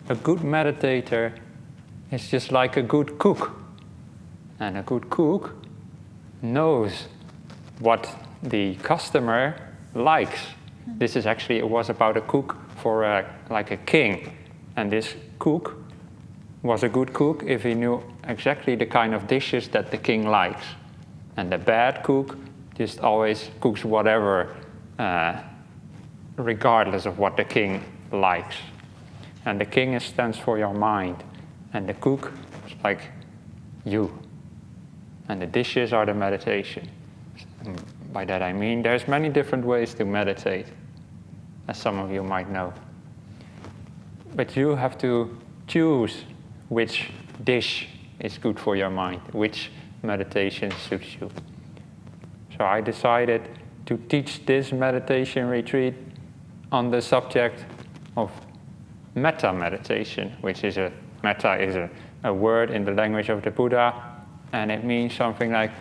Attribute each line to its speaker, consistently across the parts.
Speaker 1: a good meditator is just like a good cook. And a good cook knows what the customer likes. This is actually, it was about a cook for like a king. And this cook was a good cook if he knew exactly the kind of dishes that the king likes. And the bad cook just always cooks whatever, regardless of what the king likes. And the king stands for your mind. And the cook is like you. And the dishes are the meditation. And by that I mean there's many different ways to meditate, as some of you might know. But you have to choose which dish is good for your mind, which meditation suits you. So I decided to teach this meditation retreat on the subject of Metta meditation, which is Metta is a word in the language of the Buddha, and it means something like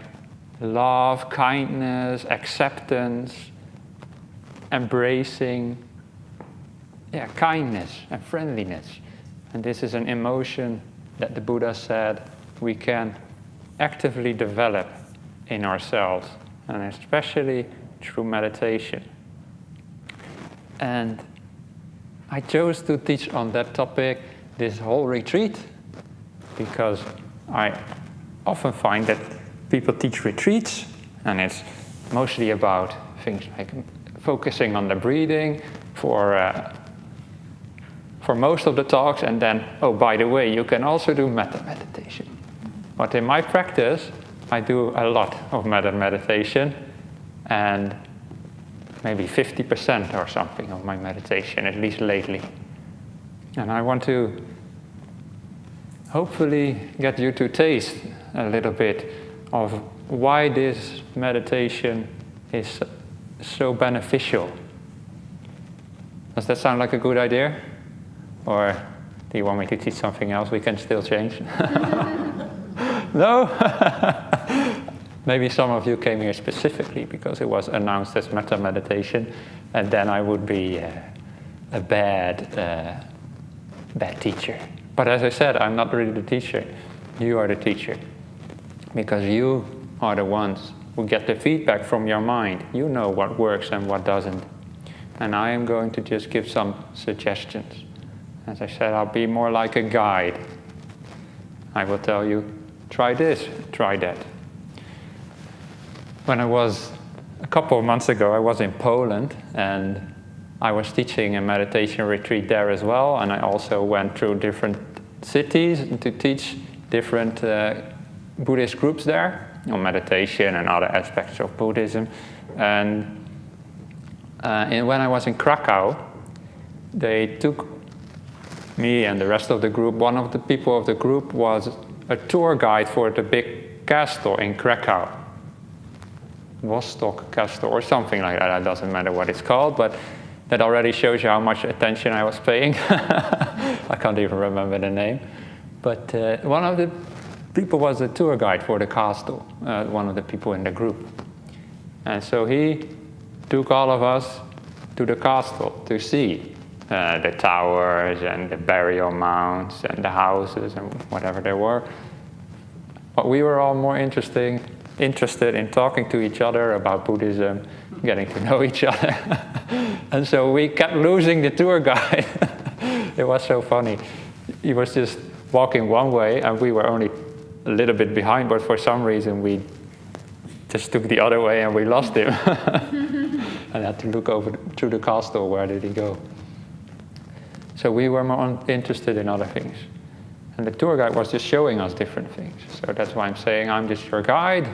Speaker 1: love, kindness, acceptance, embracing, kindness and friendliness. And this is an emotion that the Buddha said we can actively develop in ourselves, and especially through meditation. And I chose to teach on that topic this whole retreat because I often find that people teach retreats and it's mostly about things like focusing on the breathing for most of the talks, and then, oh, by the way, you can also do metta meditation. But in my practice, I do a lot of metta meditation, and maybe 50% or something of my meditation, at least lately. And I want to hopefully get you to taste a little bit of why this meditation is so beneficial. Does that sound like a good idea? Or do you want me to teach something else? We can still change. No? Maybe some of you came here specifically because it was announced as metta meditation, and then I would be a bad teacher. But as I said, I'm not really the teacher. You are the teacher. Because you are the ones who get the feedback from your mind. You know what works and what doesn't. And I am going to just give some suggestions. As I said, I'll be more like a guide. I will tell you, try this, try that. When I was, a couple of months ago, I was in Poland, and I was teaching a meditation retreat there as well, and I also went through different cities to teach different Buddhist groups there on meditation and other aspects of Buddhism. And when I was in Krakow, they took me and the rest of the group. One of the people of the group was a tour guide for the big castle in Krakow. Vostok Castle or something like that. It doesn't matter what it's called, but that already shows you how much attention I was paying. I can't even remember the name. But one of the people was a tour guide for the castle, one of the people in the group. And so he took all of us to the castle to see the towers and the burial mounds and the houses and whatever there were. But we were all more interested in talking to each other about Buddhism, getting to know each other. And so we kept losing the tour guide. It was so funny. He was just walking one way and we were only a little bit behind, but for some reason we just took the other way and we lost him. And had to look over through the castle, where did he go? So we were more interested in other things. And the tour guide was just showing us different things. So that's why I'm saying I'm just your guide,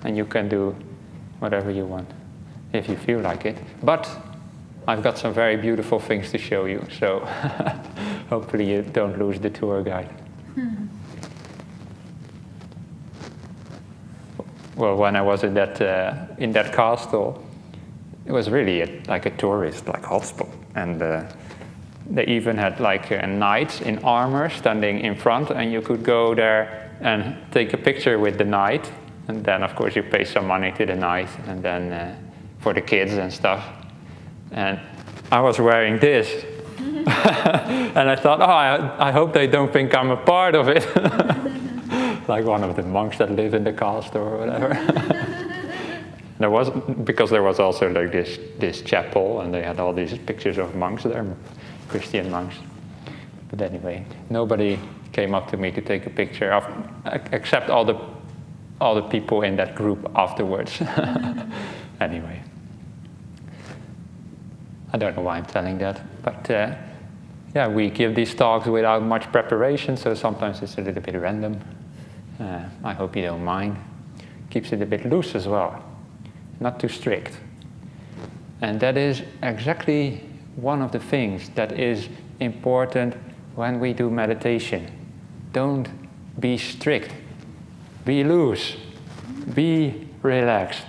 Speaker 1: and you can do whatever you want, if you feel like it. But I've got some very beautiful things to show you, so hopefully you don't lose the tour guide. Well, when I was in that castle, it was really like a tourist hotspot, and they even had knights in armor standing in front, and you could go there and take a picture with the knight, and then of course you pay some money to the knight, and then for the kids and stuff. And I was wearing this, And I thought, I hope they don't think I'm a part of it. Like one of the monks that live in the castle or whatever. Because there was also like this chapel, and they had all these pictures of monks there, Christian monks. But anyway, nobody came up to me to take a picture of, except all the people in that group afterwards. Anyway, I don't know why I'm telling that, but yeah, we give these talks without much preparation, so sometimes it's a little bit random. I hope you don't mind. Keeps it a bit loose as well, not too strict. And that is exactly one of the things that is important when we do meditation. Don't be strict. Be loose. Be relaxed.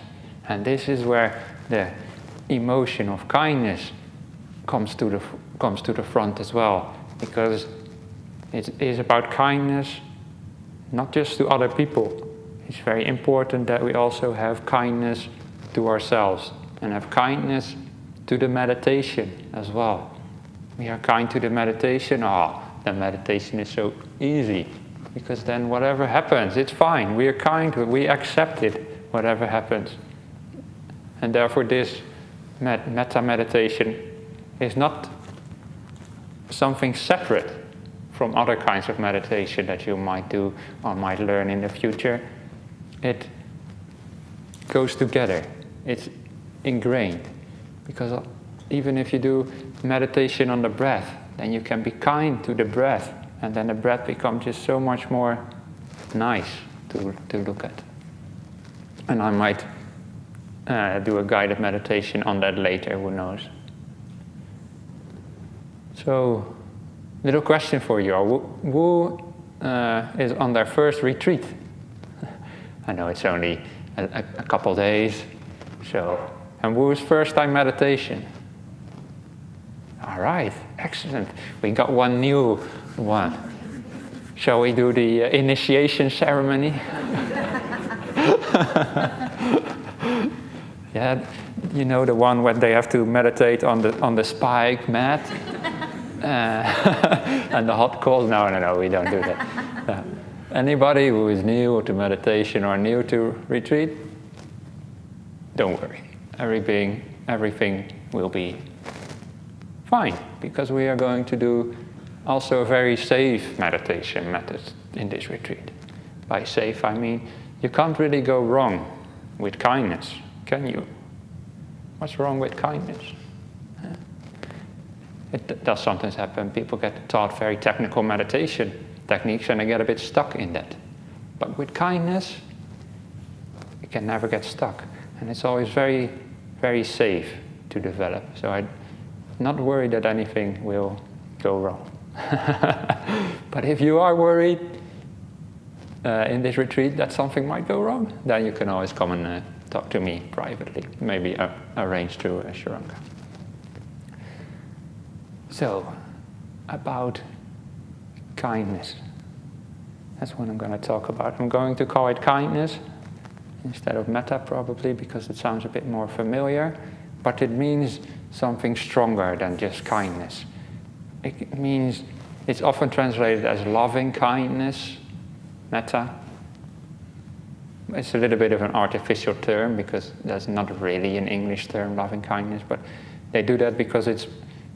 Speaker 1: And this is where the emotion of kindness comes to the front as well, because it is about kindness not just to other people. It's very important that we also have kindness to ourselves and have kindness to the meditation as well. We are kind to the meditation. The meditation is so easy, because then whatever happens, it's fine. We are kind to it. We accept it, whatever happens. And therefore this metta meditation is not something separate from other kinds of meditation that you might do or might learn in the future. It goes together. It's ingrained. Because even if you do meditation on the breath, then you can be kind to the breath, and then the breath becomes just so much more nice to look at. And I might do a guided meditation on that later, who knows. So, little question for you. Who is on their first retreat? I know it's only a couple days. So, and who is first time meditation? All right, excellent. We got one new one. Shall we do the initiation ceremony? Yeah, you know, the one where they have to meditate on the spike mat and the hot coals. No, we don't do that. No. Anybody who is new to meditation or new to retreat, don't worry. Everything will be fine, because we are going to do also a very safe meditation method in this retreat. By safe, I mean you can't really go wrong with kindness, can you? What's wrong with kindness? It does sometimes happen. People get taught very technical meditation techniques and they get a bit stuck in that. But with kindness, you can never get stuck. And it's always very, very safe to develop. So I'm not worried that anything will go wrong. But if you are worried in this retreat that something might go wrong, then you can always come and talk to me privately, maybe arrange through Sharanka. So, about kindness. That's what I'm going to talk about. I'm going to call it kindness instead of metta, probably, because it sounds a bit more familiar. But it means something stronger than just kindness. It means, it's often translated as loving kindness, metta. It's a little bit of an artificial term, because that's not really an English term, loving kindness. But they do that because it's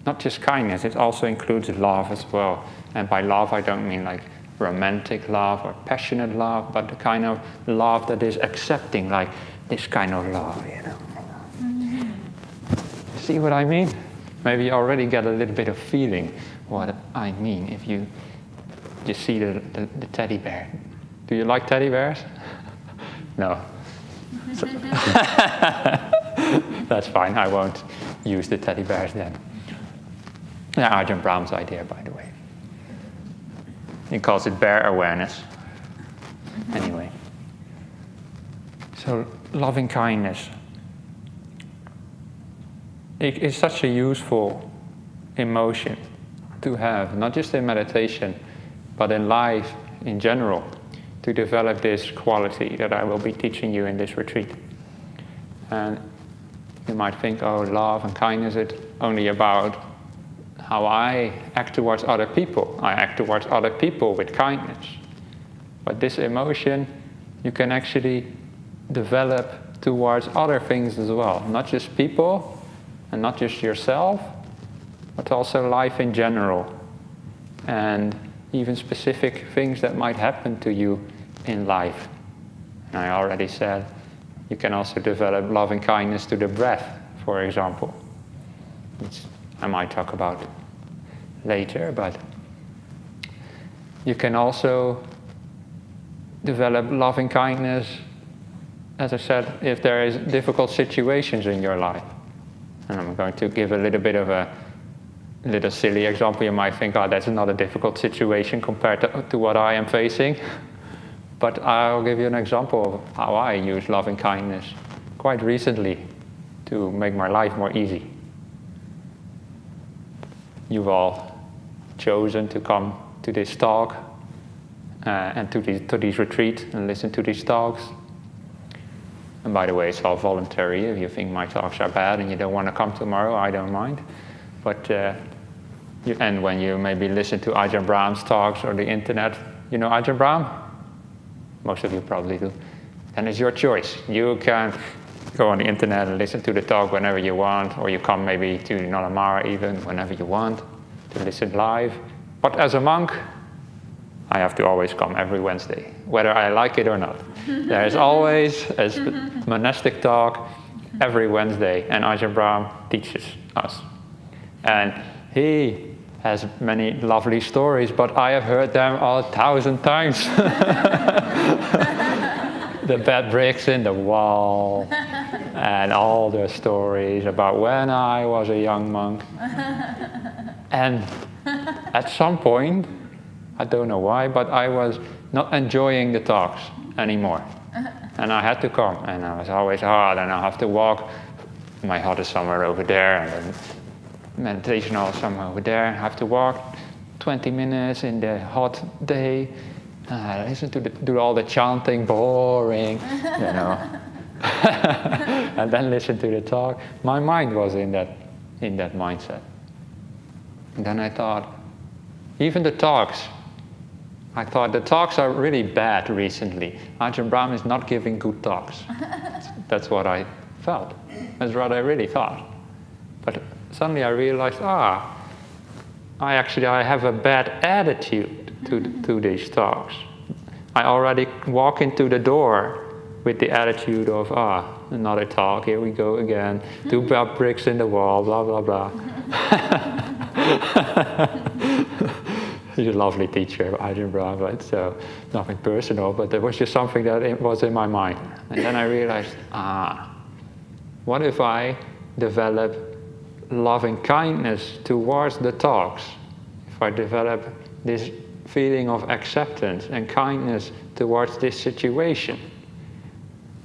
Speaker 1: not just kindness, it also includes love as well. And by love, I don't mean like romantic love or passionate love, but the kind of love that is accepting, like this kind of love, you know. Mm-hmm. See what I mean? Maybe you already get a little bit of feeling what I mean if you just see the teddy bear. Do you like teddy bears? No. So that's fine, I won't use the teddy bears then. Yeah, Ajahn Brahm's idea, by the way. He calls it bear awareness. Anyway. So, loving kindness. It is such a useful emotion to have, not just in meditation, but in life in general, to develop this quality that I will be teaching you in this retreat. And you might think, oh, love and kindness, it's only about how I act towards other people. I act towards other people with kindness. But this emotion you can actually develop towards other things as well. Not just people, and not just yourself, but also life in general. And even specific things that might happen to you in life. And I already said, you can also develop loving kindness to the breath, for example, which I might talk about later, but you can also develop loving kindness, as I said, if there is difficult situations in your life. And I'm going to give a little bit of a little silly example. You might think, oh, that's not a difficult situation compared to what I am facing. But I'll give you an example of how I use loving kindness quite recently to make my life more easy. You've all chosen to come to this talk and to these retreats and listen to these talks. And by the way, it's all voluntary. If you think my talks are bad and you don't want to come tomorrow, I don't mind. But and when you maybe listen to Ajahn Brahm's talks or the internet, you know Ajahn Brahm? Most of you probably do. Then it's your choice. You can go on the internet and listen to the talk whenever you want, or you come maybe to Nalamara even whenever you want to listen live. But as a monk, I have to always come every Wednesday, whether I like it or not. There is always a monastic talk every Wednesday, and Ajahn Brahm teaches us. And he has many lovely stories, but I have heard them 1,000 times. The bed bricks in the wall, and all the stories about when I was a young monk. And at some point, I don't know why, but I was not enjoying the talks anymore. And I had to come, and I was always hard, and I have to walk. My hut is somewhere over there, and then meditation hall somewhere over there. I have to walk 20 minutes in the hot day. Listen to do all the chanting, boring, you know. And then listen to the talk. My mind was in that mindset. And then I thought, even the talks, I thought the talks are really bad recently. Ajahn Brahm is not giving good talks. That's what I felt. That's what I really thought. But suddenly I realized, I have a bad attitude to these talks. I already walk into the door with the attitude of, another talk, here we go again, 2 bed bricks in the wall, blah, blah, blah. He's a lovely teacher, Ajahn Brahm, but so nothing personal, but there was just something that was in my mind. And then I realized, what if I develop loving kindness towards the talks? If I develop this feeling of acceptance and kindness towards this situation.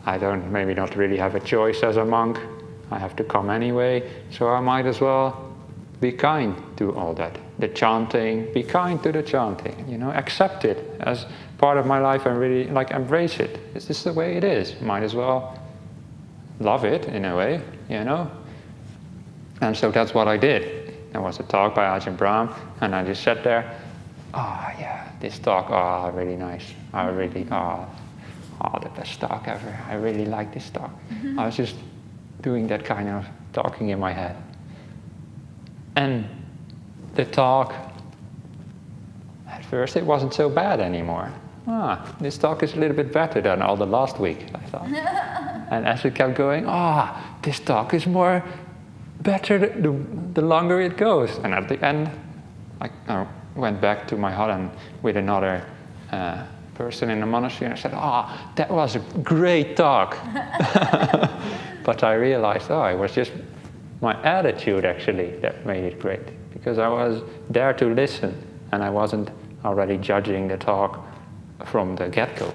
Speaker 1: I don't maybe not really have a choice as a monk. I have to come anyway, so I might as well be kind to all that. The chanting, be kind to the chanting, you know, accept it as part of my life and really embrace it. Is this the way it is? Might as well love it in a way, you know. And so that's what I did. There was a talk by Ajahn Brahm, and I just sat there. This talk, really nice. The best talk ever. I really like this talk. Mm-hmm. I was just doing that kind of talking in my head. And the talk, at first it wasn't so bad anymore. This talk is a little bit better than all the last week, I thought. And as it kept going, this talk is more better the longer it goes. And at the end, I went back to my hut and with another person in the monastery, and I said, that was a great talk. But I realized, it was just my attitude actually that made it great, because I was there to listen, and I wasn't already judging the talk from the get-go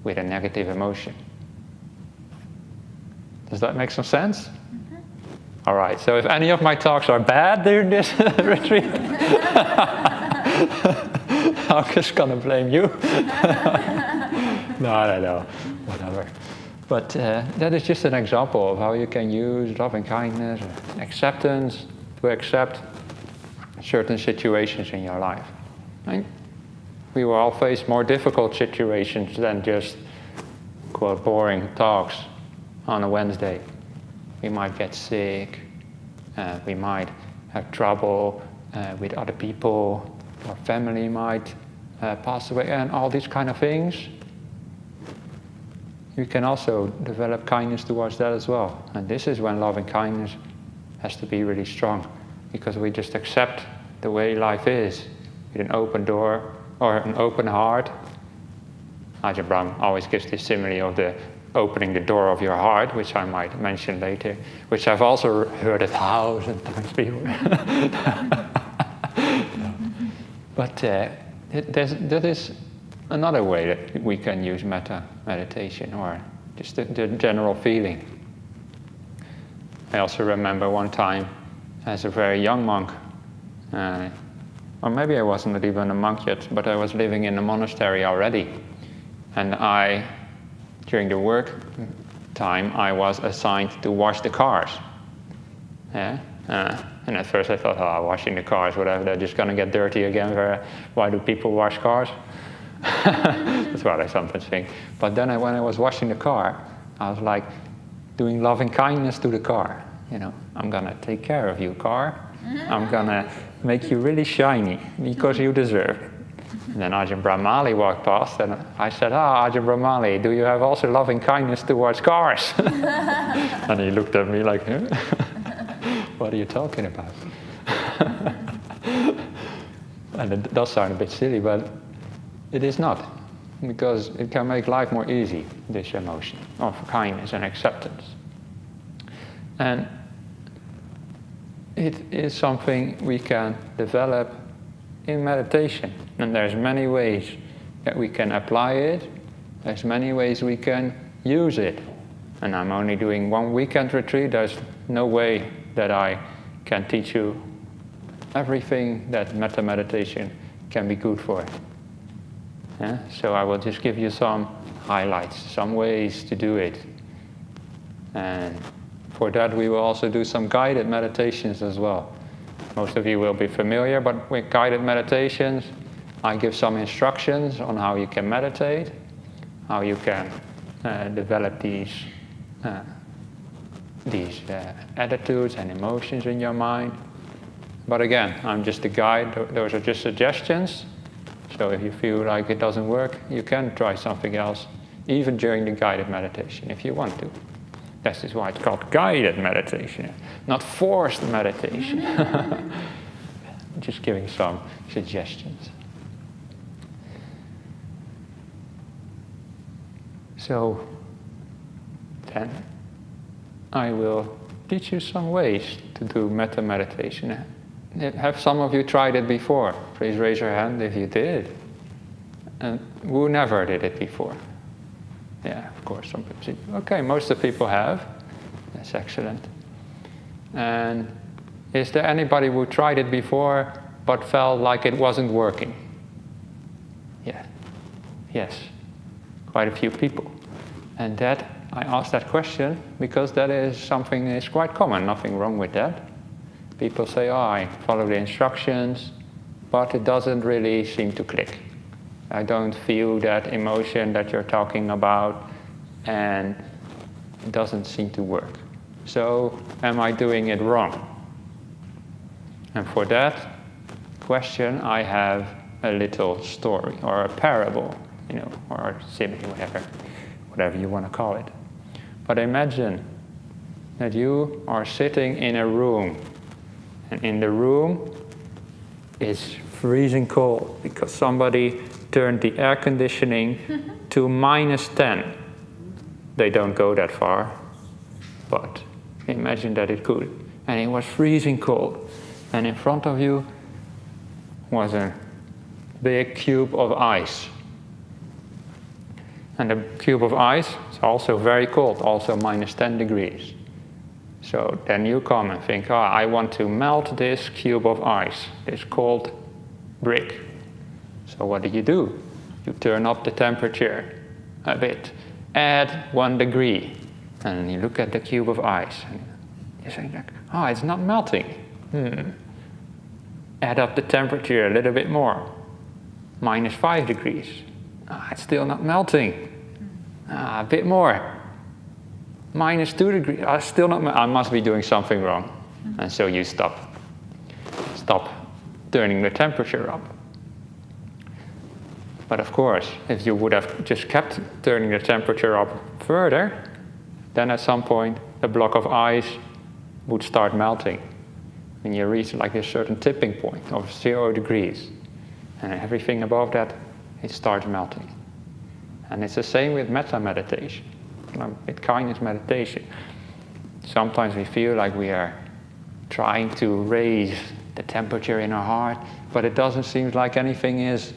Speaker 1: with a negative emotion. Does that make some sense? Mm-hmm. All right, so if any of my talks are bad during this retreat, I'm just gonna blame you. No, whatever. But that is just an example of how you can use loving kindness, acceptance, to accept certain situations in your life. Right? We will all face more difficult situations than just, quote, boring talks on a Wednesday. We might get sick, we might have trouble with other people, our family might pass away, and all these kind of things. You can also develop kindness towards that as well. And this is when loving kindness has to be really strong, because we just accept the way life is with an open door or an open heart. Ajahn Brahm always gives this simile of the opening the door of your heart, which I might mention later, which I've also heard 1,000 times before. But that is another way that we can use metta meditation, or just the general feeling. I also remember one time as a very young monk, or maybe I wasn't even a monk yet, but I was living in a monastery already. And during the work time, I was assigned to wash the cars. Yeah? And at first I thought, washing the cars, whatever, they're just going to get dirty again. Why do people wash cars? That's what I sometimes think. But then when I was washing the car, I was like doing loving kindness to the car. You know, I'm going to take care of you, car. I'm going to make you really shiny because you deserve it. And then Ajahn Brahmali walked past and I said, Ajahn Brahmali, do you have also loving kindness towards cars? And he looked at me like, huh? What are you talking about? And it does sound a bit silly, but it is not, because it can make life more easy, this emotion of kindness and acceptance. And it is something we can develop in meditation. And there's many ways that we can apply it. There's many ways we can use it. And I'm only doing one weekend retreat. There's no way that I can teach you everything that metta meditation can be good for. Yeah? So I will just give you some highlights, some ways to do it. And for that we will also do some guided meditations as well. Most of you will be familiar, but with guided meditations, I give some instructions on how you can meditate, how you can develop these attitudes and emotions in your mind. But again, I'm just a guide. Those are just suggestions. So if you feel like it doesn't work, you can try something else, even during the guided meditation, if you want to. This is why it's called guided meditation, not forced meditation. Just giving some suggestions. So then I will teach you some ways to do metta meditation. Have some of you tried it before? Please raise your hand if you did. And who never did it before? Yeah, of course, some people. Okay, most of the people have. That's excellent. And is there anybody who tried it before but felt like it wasn't working? Yeah. Yes. Quite a few people. And that, I asked that question because that is something that is quite common, nothing wrong with that. People say, I follow the instructions, but it doesn't really seem to click. I don't feel that emotion that you're talking about, and it doesn't seem to work. So, am I doing it wrong? And for that question, I have a little story, or a parable, or a simile, whatever you want to call it. But imagine that you are sitting in a room, and in the room it's freezing cold because somebody turned the air conditioning to -10. They don't go that far, but imagine that it could. And it was freezing cold. And in front of you was a big cube of ice. And the cube of ice is also very cold, also -10 degrees. So then you come and think, I want to melt this cube of ice, this cold brick. So what do? You turn up the temperature a bit, add 1 degree, and you look at the cube of ice, and you think, it's not melting. add up the temperature a little bit more. -5 degrees. It's still not melting. A bit more. -2 degrees. Still not. I must be doing something wrong. And so you stop turning the temperature up. But of course, if you would have just kept turning the temperature up further, then at some point a block of ice would start melting. And you reach like a certain tipping point of 0 degrees. And everything above that, it starts melting. And it's the same with metta meditation, with kindness meditation. Sometimes we feel like we are trying to raise the temperature in our heart, but it doesn't seem like anything is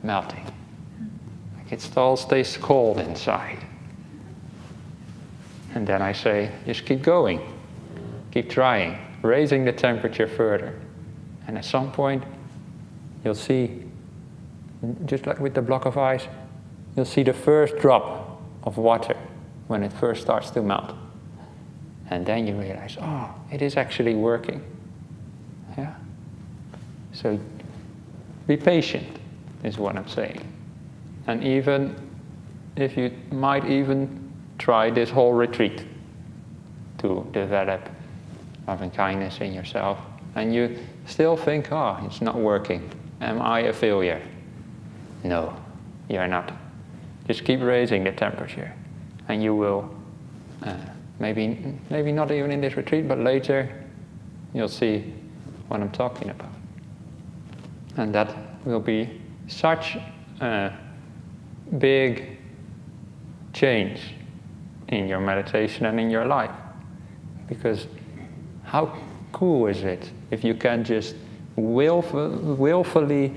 Speaker 1: melting. Like it all stays cold inside. And then I say, just keep going. Keep trying, raising the temperature further. And at some point, you'll see, just like with the block of ice, you'll see the first drop of water when it first starts to melt. And then you realize, oh, it is actually working. Yeah? So be patient, is what I'm saying. And even if you might even try this whole retreat to develop loving kindness in yourself, and you still think, oh, it's not working. Am I a failure? No, you're not. Just keep raising the temperature, and you will, maybe not even in this retreat, but later, you'll see what I'm talking about. And that will be such a big change in your meditation and in your life. Because how cool is it if you can just willfully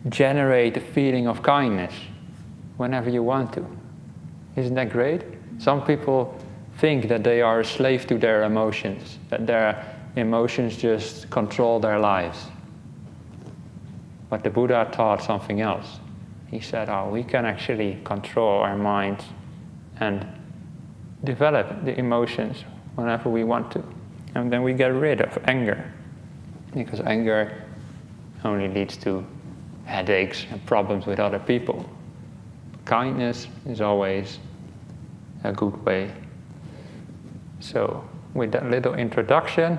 Speaker 1: generate a feeling of kindness whenever you want to? Isn't that great? Some people think that they are a slave to their emotions, that their emotions just control their lives. But the Buddha taught something else. He said, oh, we can actually control our minds and develop the emotions whenever we want to. And then we get rid of anger. Because anger only leads to headaches and problems with other people. Kindness is always a good way. So, with that little introduction,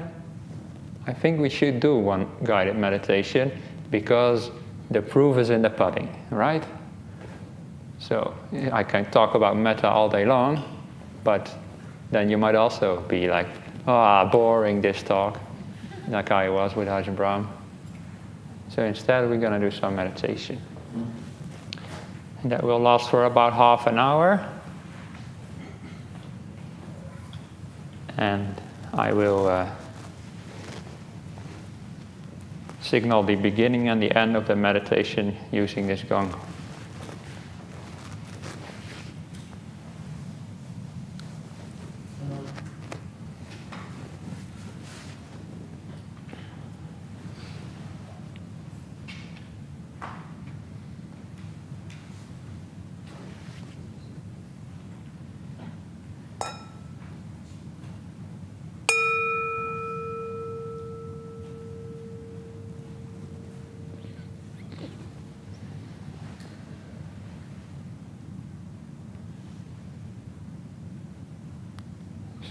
Speaker 1: I think we should do one guided meditation, because the proof is in the pudding, right? So, I can talk about metta all day long, but then you might also be like, boring this talk, like I was with Ajahn Brahm. So instead we're going to do some meditation. And that will last for about half an hour. And I will signal the beginning and the end of the meditation using this gong.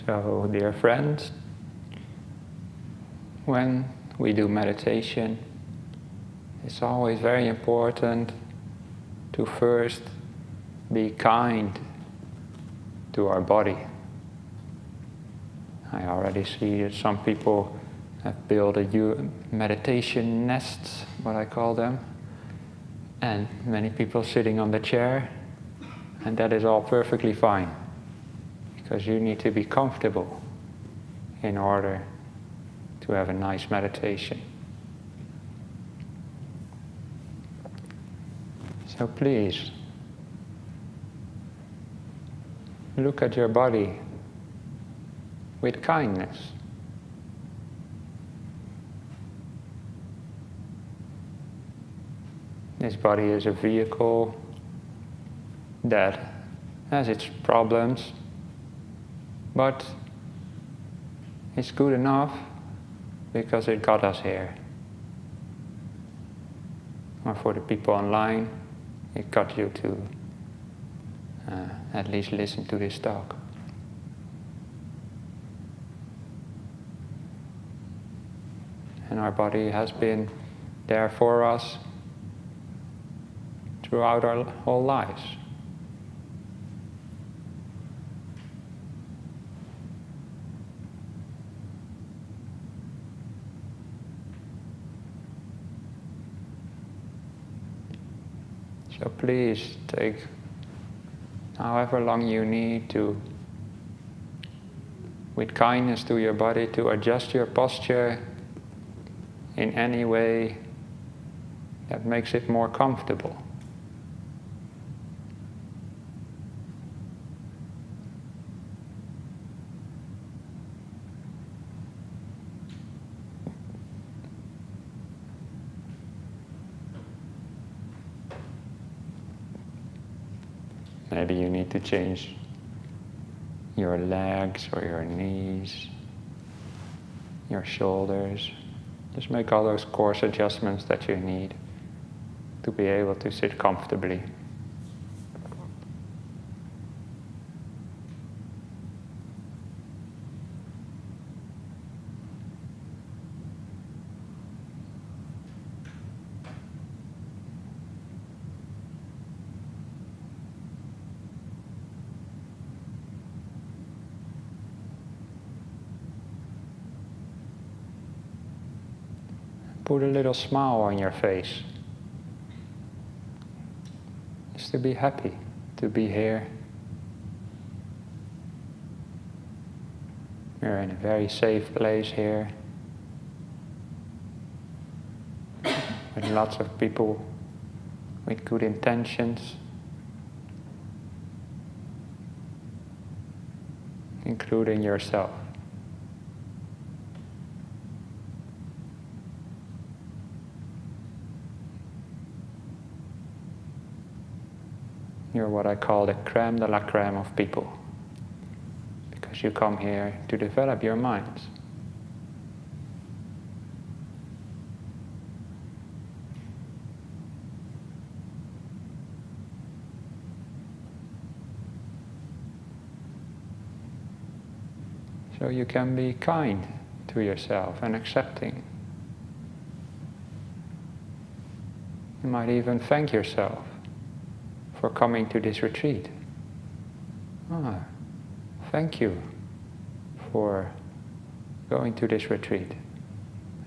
Speaker 1: So, dear friends, when we do meditation, it's always very important to first be kind to our body. I already see that some people have built a meditation nests, what I call them, and many people sitting on the chair, and that is all perfectly fine. Because you need to be comfortable in order to have a nice meditation. So please, look at your body with kindness. This body is a vehicle that has its problems, but it's good enough because it got us here. or for the people online, it got you to at least listen to this talk. And our body has been there for us throughout our whole lives. So please take however long you need to, with kindness to your body, to adjust your posture in any way that makes it more comfortable. Maybe you need to change your legs or your knees, your shoulders. Just make all those coarse adjustments that you need to be able to sit comfortably. Put a little smile on your face. Just to be happy to be here. We're in a very safe place here, with lots of people with good intentions, including yourself. You're what I call the crème de la crème of people, because you come here to develop your minds. So you can be kind to yourself and accepting. You might even thank yourself for coming to this retreat. Thank you for going to this retreat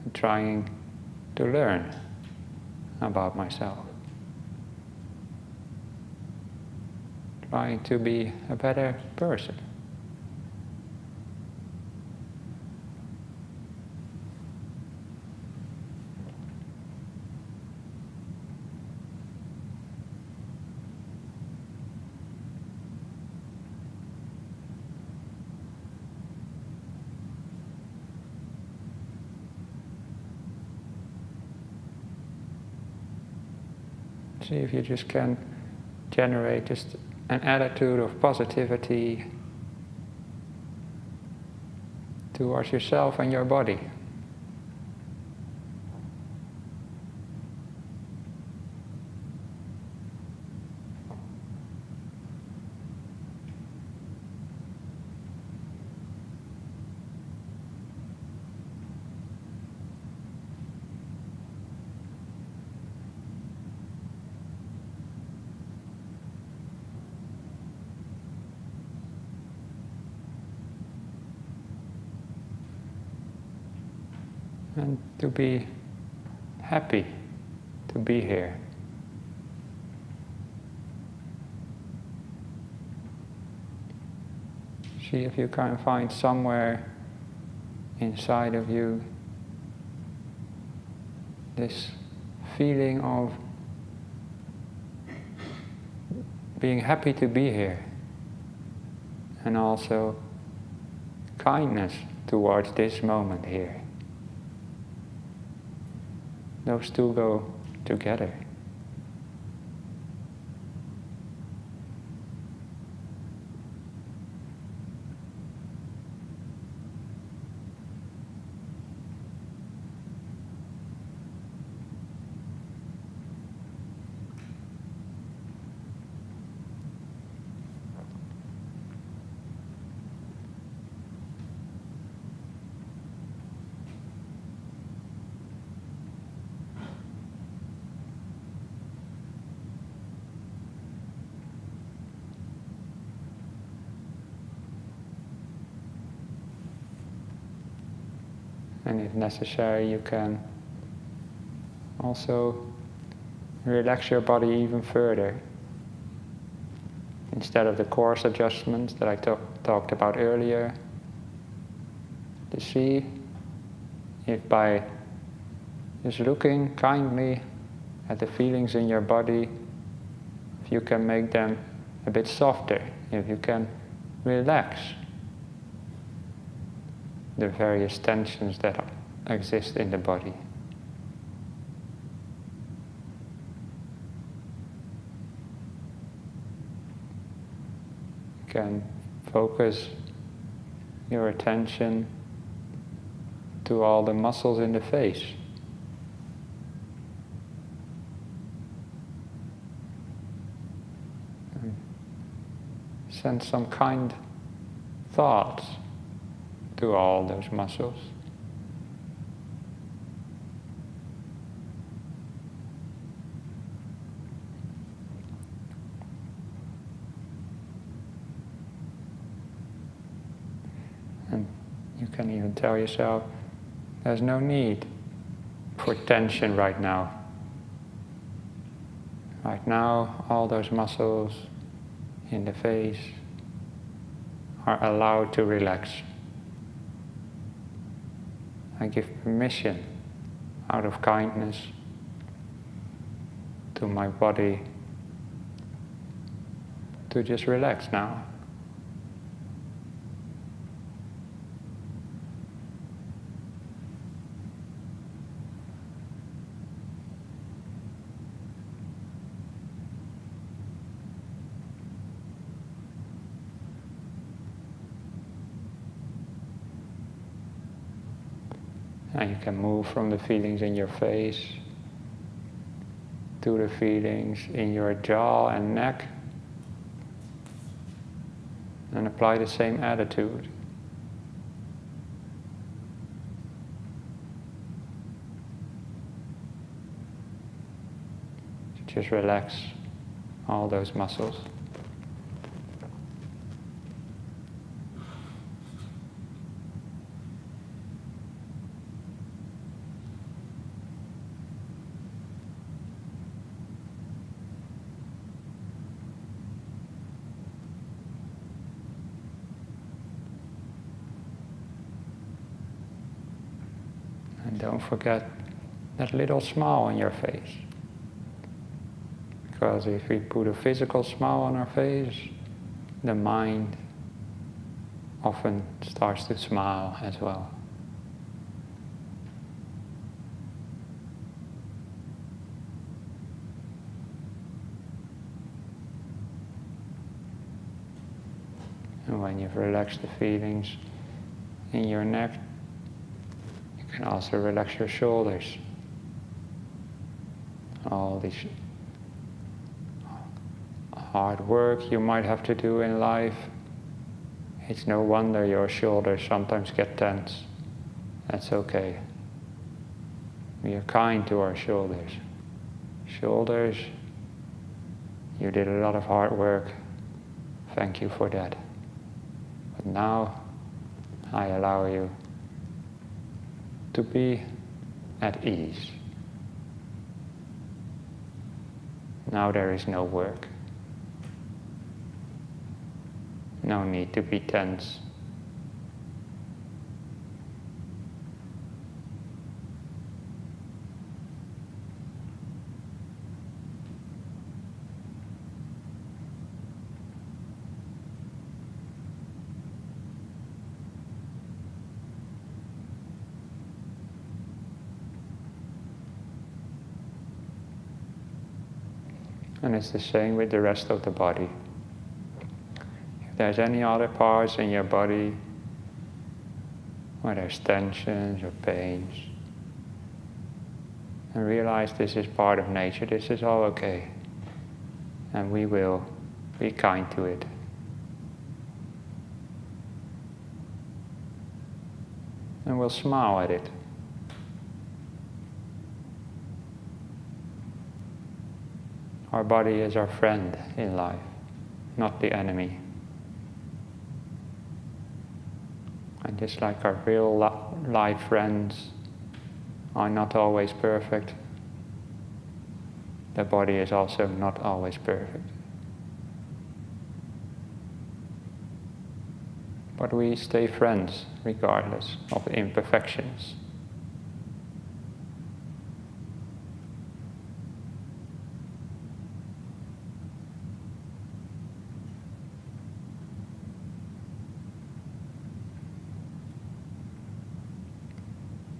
Speaker 1: and trying to learn about myself. Trying to be a better person. See if you just can generate just an attitude of positivity towards yourself and your body. And to be happy to be here. See if you can find somewhere inside of you this feeling of being happy to be here, and also kindness towards this moment here. Those two go together. and if necessary you can also relax your body even further. Instead of the coarse adjustments that I talked about earlier, to see if by just looking kindly at the feelings in your body, if you can make them a bit softer, if you can relax the various tensions that exist in the body. You can focus your attention to all the muscles in the face. And send some kind thoughts to all those muscles. And you can even tell yourself, there's no need for tension right now. Right now, all those muscles in the face are allowed to relax. I give permission, out of kindness, to my body to just relax now. And you can move from the feelings in your face to the feelings in your jaw and neck, and apply the same attitude. Just relax all those muscles. And don't forget that little smile on your face. Because if we put a physical smile on our face, the mind often starts to smile as well. And when you've relaxed the feelings in your neck, you can also relax your shoulders. All these hard work you might have to do in life, it's no wonder your shoulders sometimes get tense. That's okay. We are kind to our shoulders. Shoulders, you did a lot of hard work. Thank you for that. But now, I allow you to be at ease. Now there is no work. No need to be tense. And it's the same with the rest of the body. If there's any other parts in your body where there's tensions or pains, and realize this is part of nature, this is all okay. And we will be kind to it. And we'll smile at it. Our body is our friend in life, not the enemy. And Just like our real life friends are not always perfect, the body is also not always perfect. But we stay friends regardless of the imperfections.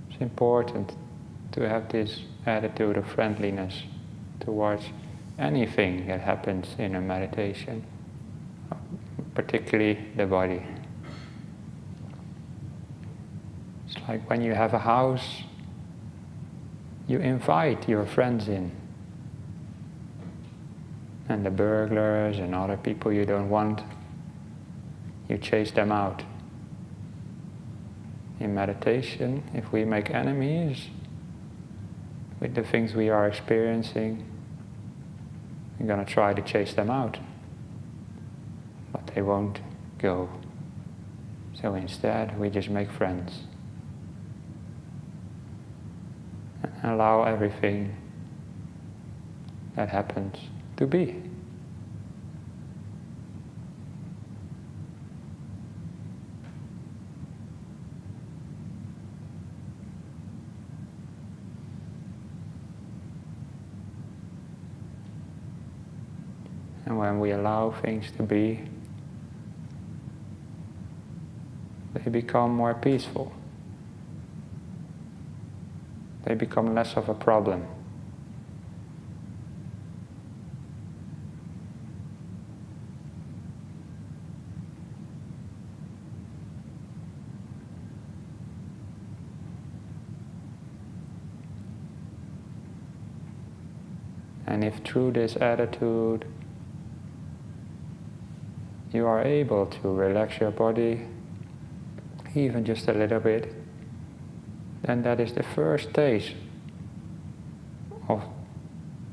Speaker 1: It's important to have this attitude of friendliness towards anything that happens in a meditation, particularly the body. It's like when you have a house, you invite your friends in. And the burglars and other people you don't want, you chase them out. In meditation, if we make enemies with the things we are experiencing, we're going to try to chase them out. But they won't go. So instead, we just make friends. And allow everything that happens to be. And when we allow things to be, they become more peaceful. They become less of a problem. And if through this attitude you are able to relax your body, even just a little bit, then that is the first stage of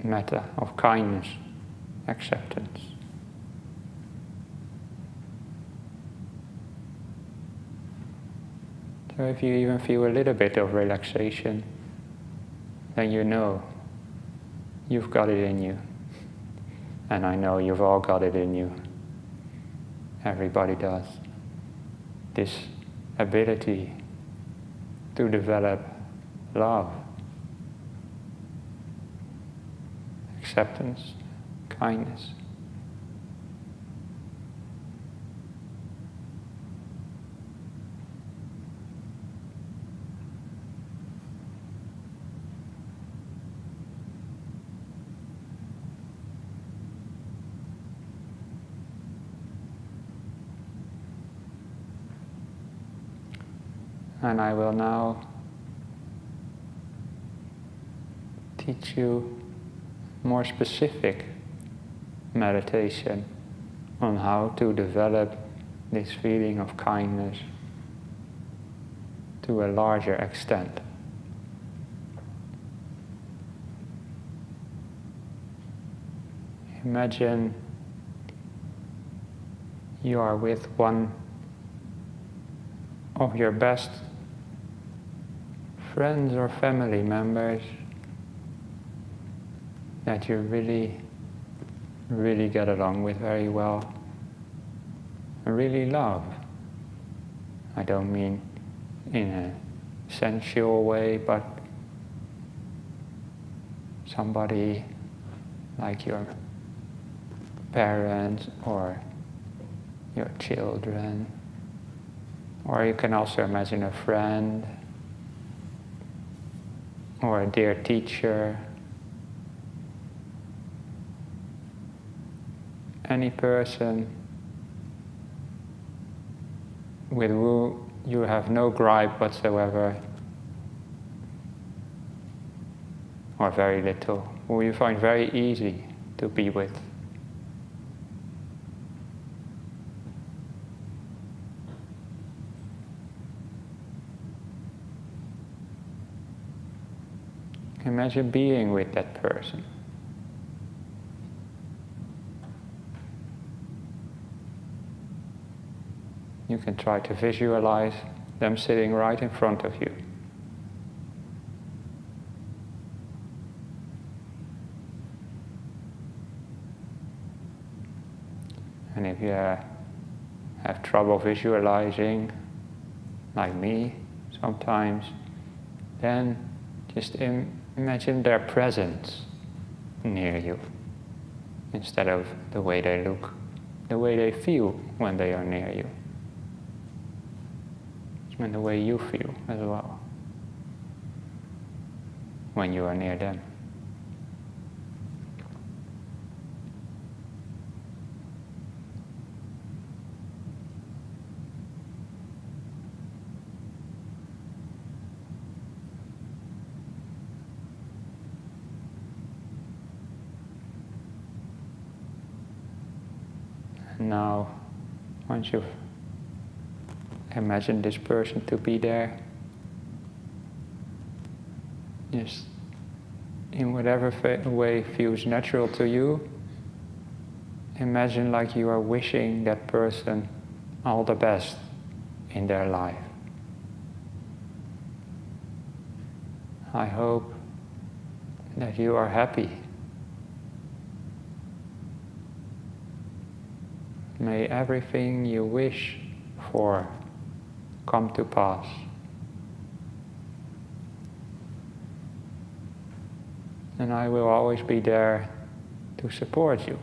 Speaker 1: metta, of kindness, acceptance. So if you even feel a little bit of relaxation, then you know you've got it in you. And I know you've all got it in you. Everybody does. This ability to develop love, acceptance, kindness. And I will now teach you more specific meditation on how to develop this feeling of kindness to a larger extent. Imagine you are with one of your best friends or family members that you really get along with very well and really love. I don't mean in a sensual way, but somebody like your parents or your children, or you can also imagine a friend or a dear teacher, any person with whom you have no gripe whatsoever, or very little, who you find very easy to be with. Imagine being with that person. You can try to visualize them sitting right in front of you. And if you have trouble visualizing, like me sometimes, then just imagine their presence near you, instead of the way they look, the way they feel when they are near you, and the way you feel as well when you are near them. Now, once you've imagined this person to be there, just in whatever way feels natural to you, imagine like you are wishing that person all the best in their life. I hope that you are happy. May everything you wish for come to pass. And I will always be there to support you.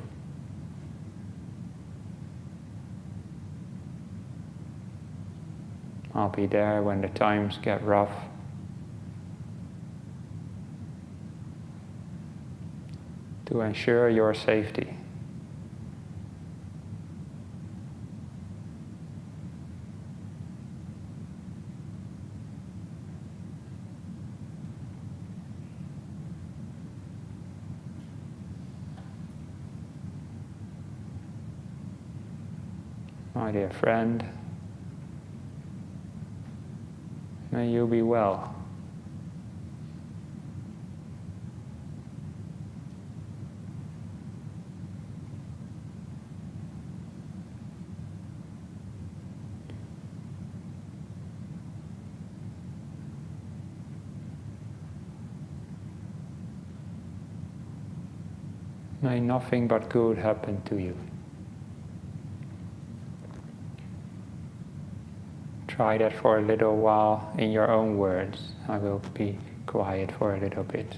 Speaker 1: I'll be there when the times get rough. To ensure your safety. My dear friend, may you be well. May nothing but good happen to you. Try that for a little while in your own words. I will be quiet for a little bit.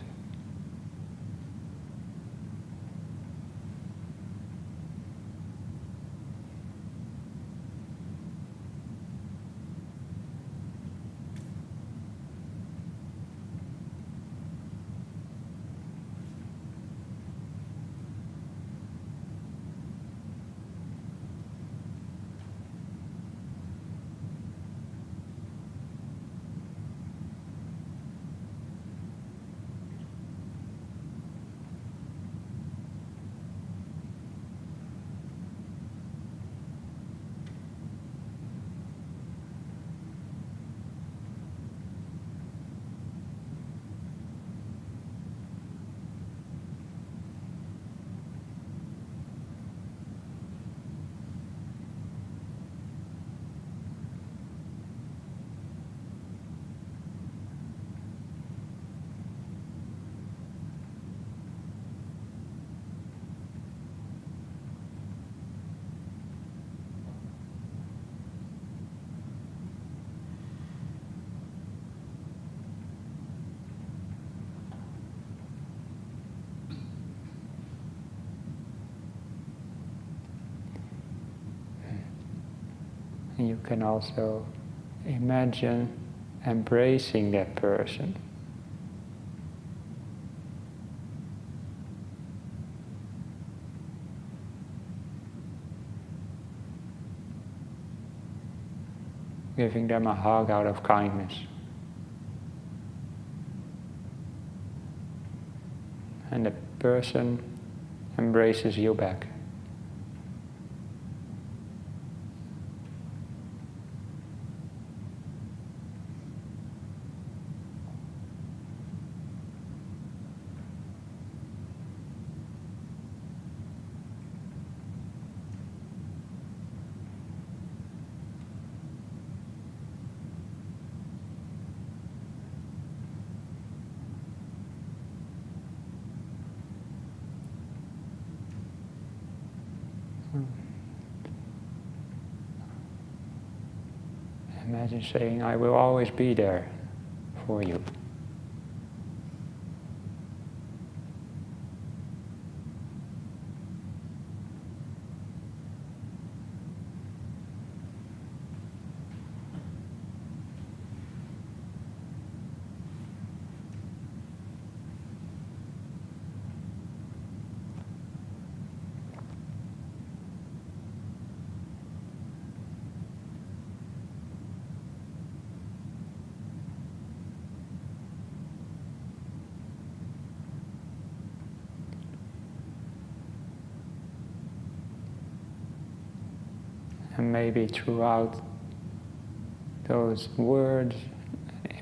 Speaker 1: And you can also imagine embracing that person. Giving them a hug out of kindness. And the person embraces you back. Imagine saying, I will always be there for you. And maybe throughout those words,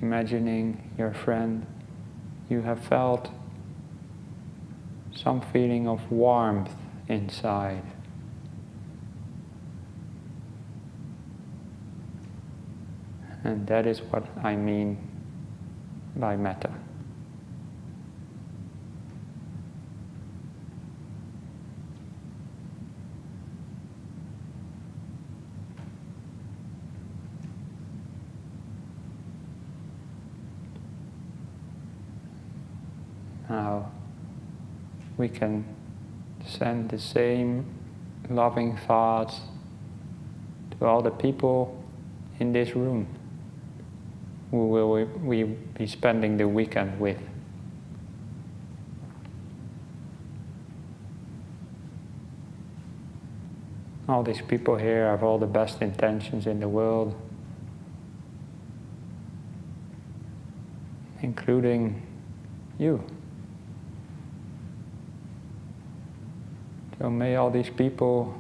Speaker 1: imagining your friend, you have felt some feeling of warmth inside. And that is what I mean by metta. Now, we can send the same loving thoughts to all the people in this room who will we be spending the weekend with. All these people here have all the best intentions in the world, including you. So may all these people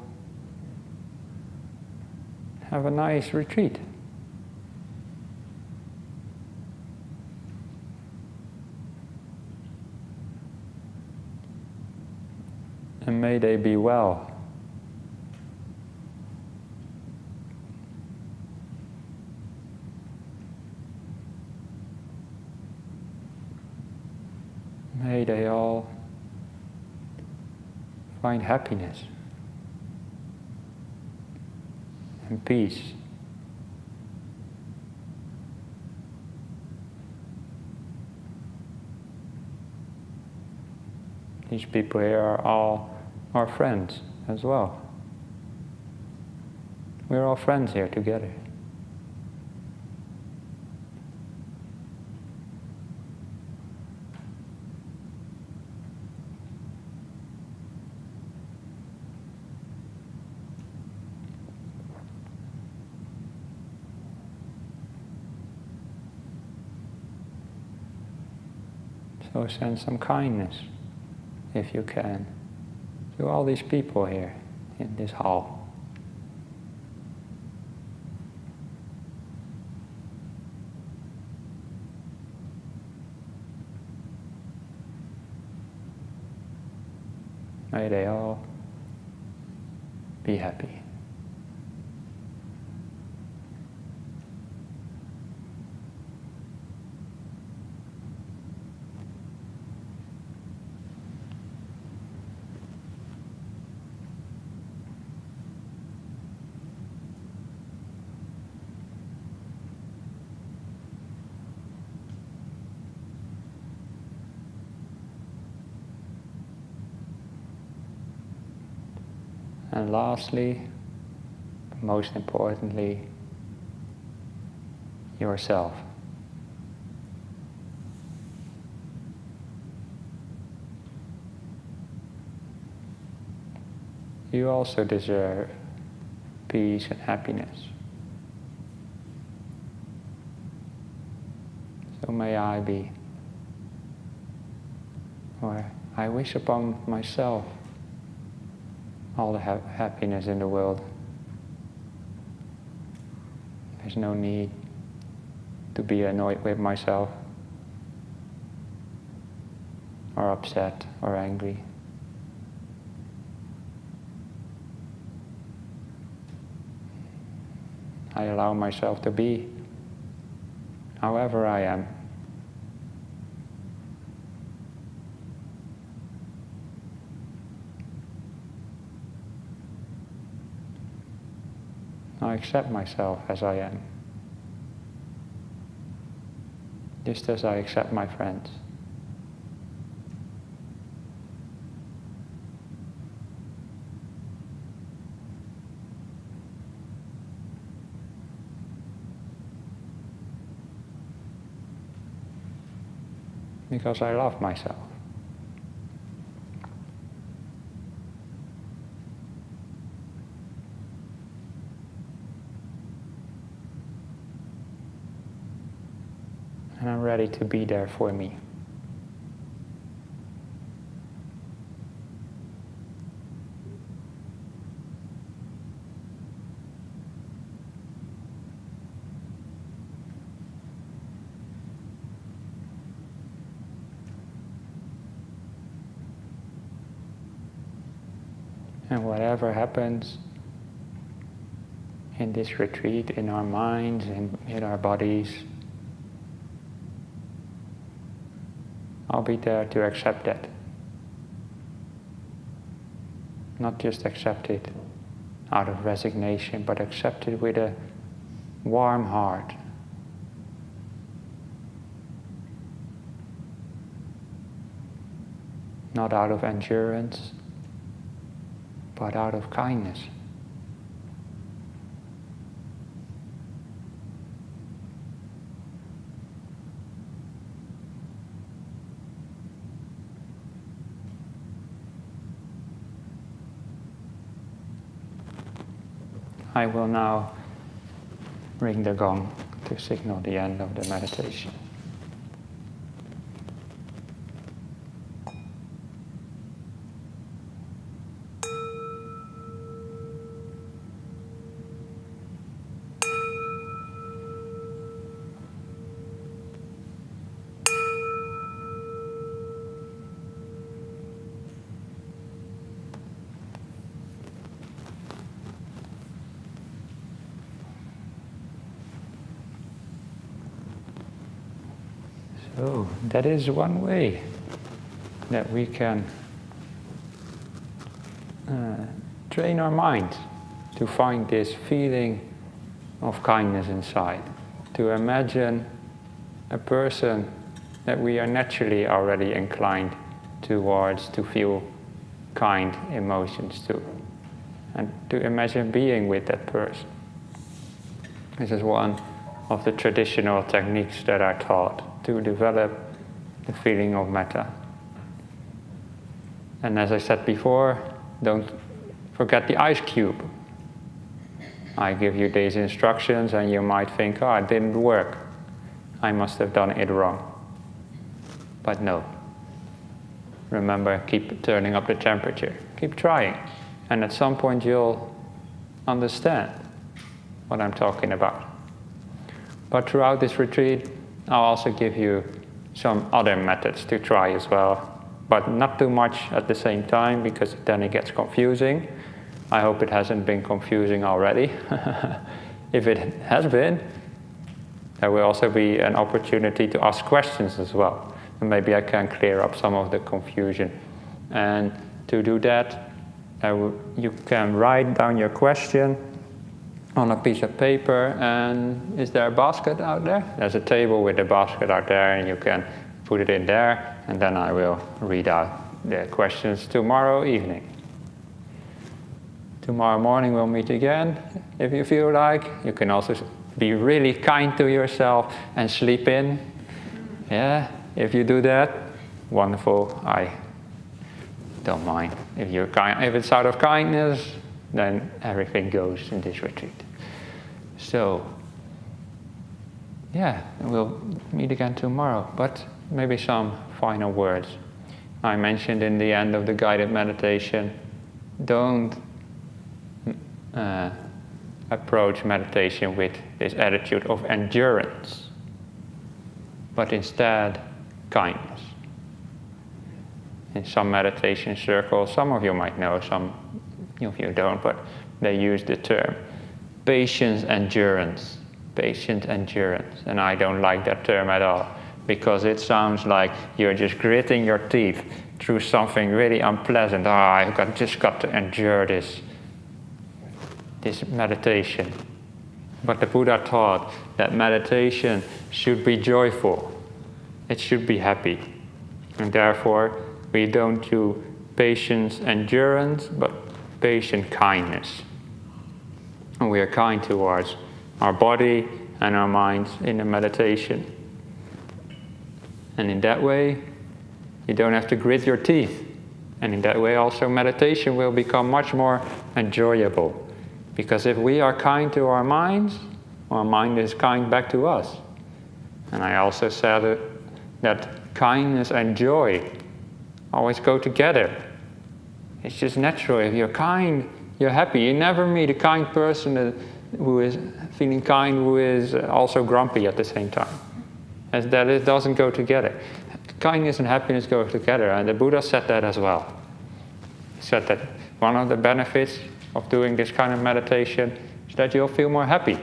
Speaker 1: have a nice retreat. And may they be well. May they all find happiness and peace. These people here are all our friends as well. We're all friends here together. So send some kindness, if you can, to all these people here in this hall. May they all be happy. And lastly, most importantly, yourself. You also deserve peace and happiness. So may I be, or I wish upon myself all the happiness in the world. There's no need to be annoyed with myself, or upset, or angry. I allow myself to be however I am. I accept myself as I am. Just as I accept my friends. Because I love myself. And I'm ready to be there for me. And whatever happens in this retreat, in our minds, in our bodies, I'll be there to accept it. Not just accept it out of resignation, but accept it with a warm heart. Not out of endurance, but out of kindness. I will now ring the gong to signal the end of the meditation. So that is one way that we can train our mind to find this feeling of kindness inside. To imagine a person that we are naturally already inclined towards, to feel kind emotions to. And to imagine being with that person. This is one of the traditional techniques that are taught to develop the feeling of metta. And as I said before, don't forget the ice cube. I give you these instructions and you might think, oh, it didn't work. I must have done it wrong. But no. Remember, keep turning up the temperature. Keep trying. And at some point you'll understand what I'm talking about. But throughout this retreat, I'll also give you some other methods to try as well. But not too much at the same time, because then it gets confusing. I hope it hasn't been confusing already. If it has been, there will also be an opportunity to ask questions as well. And maybe I can clear up some of the confusion. And to do that, you can write down your question on a piece of paper. And is there a basket out there? There's a table with a basket out there, and you can put it in there, and then I will read out the questions tomorrow evening. Tomorrow morning we'll meet again, if you feel like. You can also be really kind to yourself and sleep in. Yeah, if you do that, wonderful. I don't mind. If it's out of kindness, then everything goes in this retreat. So, yeah, we'll meet again tomorrow. But maybe some final words. I mentioned in the end of the guided meditation, don't approach meditation with this attitude of endurance, but instead kindness. In some meditation circles, some of you might know, some of you don't, but they use the term patience endurance, and I don't like that term at all, because it sounds like you're just gritting your teeth through something really unpleasant. I've just got to endure this this meditation. But the Buddha taught that meditation should be joyful. It should be happy. And therefore, we don't do patient endurance, but patient kindness. And we are kind towards our body and our minds in the meditation. And in that way, you don't have to grit your teeth. And in that way also meditation will become much more enjoyable. Because if we are kind to our minds is kind back to us. And I also said that kindness and joy always go together. It's just natural. If you're kind, you're happy. You never meet a kind person who is feeling kind who is also grumpy at the same time. As that it doesn't go together. Kindness and happiness go together, and the Buddha said that as well. He said that one of the benefits of doing this kind of meditation is that you'll feel more happy.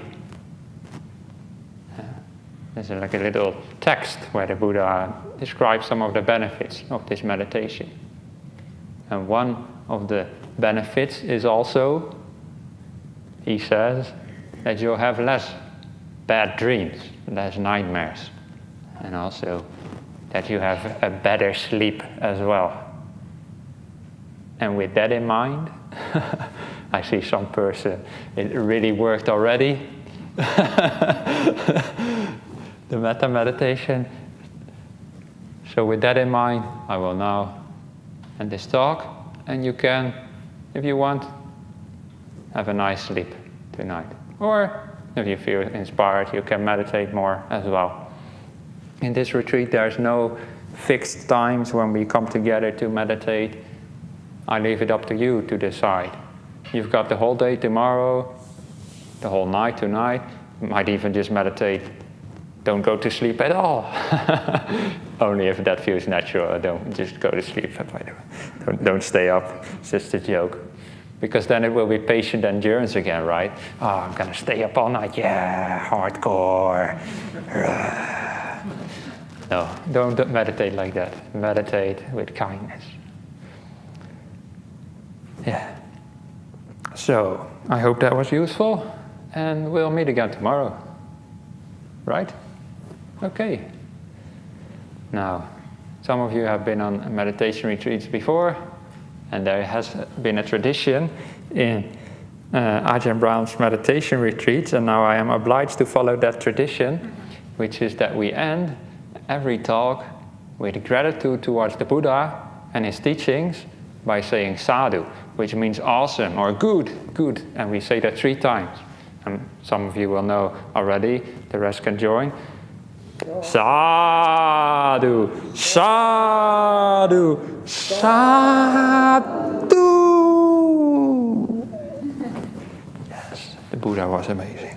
Speaker 1: There's like a little text where the Buddha describes some of the benefits of this meditation. And one of the benefits is also, he says, that you'll have less bad dreams, less nightmares, and also that you have a better sleep as well. And with that in mind, I see some person, it really worked already. The Metta meditation. So with that in mind, I will now end this talk, and you can, if you want, have a nice sleep tonight. Or if you feel inspired, you can meditate more as well. In this retreat, there's no fixed times when we come together to meditate. I leave it up to you to decide. You've got the whole day tomorrow, the whole night tonight. You might even just meditate. Don't go to sleep at all. Only if that feels natural. Don't just go to sleep, by the way. Don't stay up. It's just a joke. Because then it will be patient endurance again, right? Oh, I'm going to stay up all night. Yeah, hardcore. No, don't meditate like that. Meditate with kindness. Yeah. So, I hope that was useful. And we'll meet again tomorrow. Right? Okay. Now, some of you have been on meditation retreats before, and there has been a tradition in Ajahn Brahm's meditation retreats, and now I am obliged to follow that tradition, which is that we end every talk with gratitude towards the Buddha and his teachings by saying sadhu, which means awesome or good, and we say that 3 times. And some of you will know already, the rest can join. Sadhu, sadhu, sadhu. Yes, the Buddha was amazing.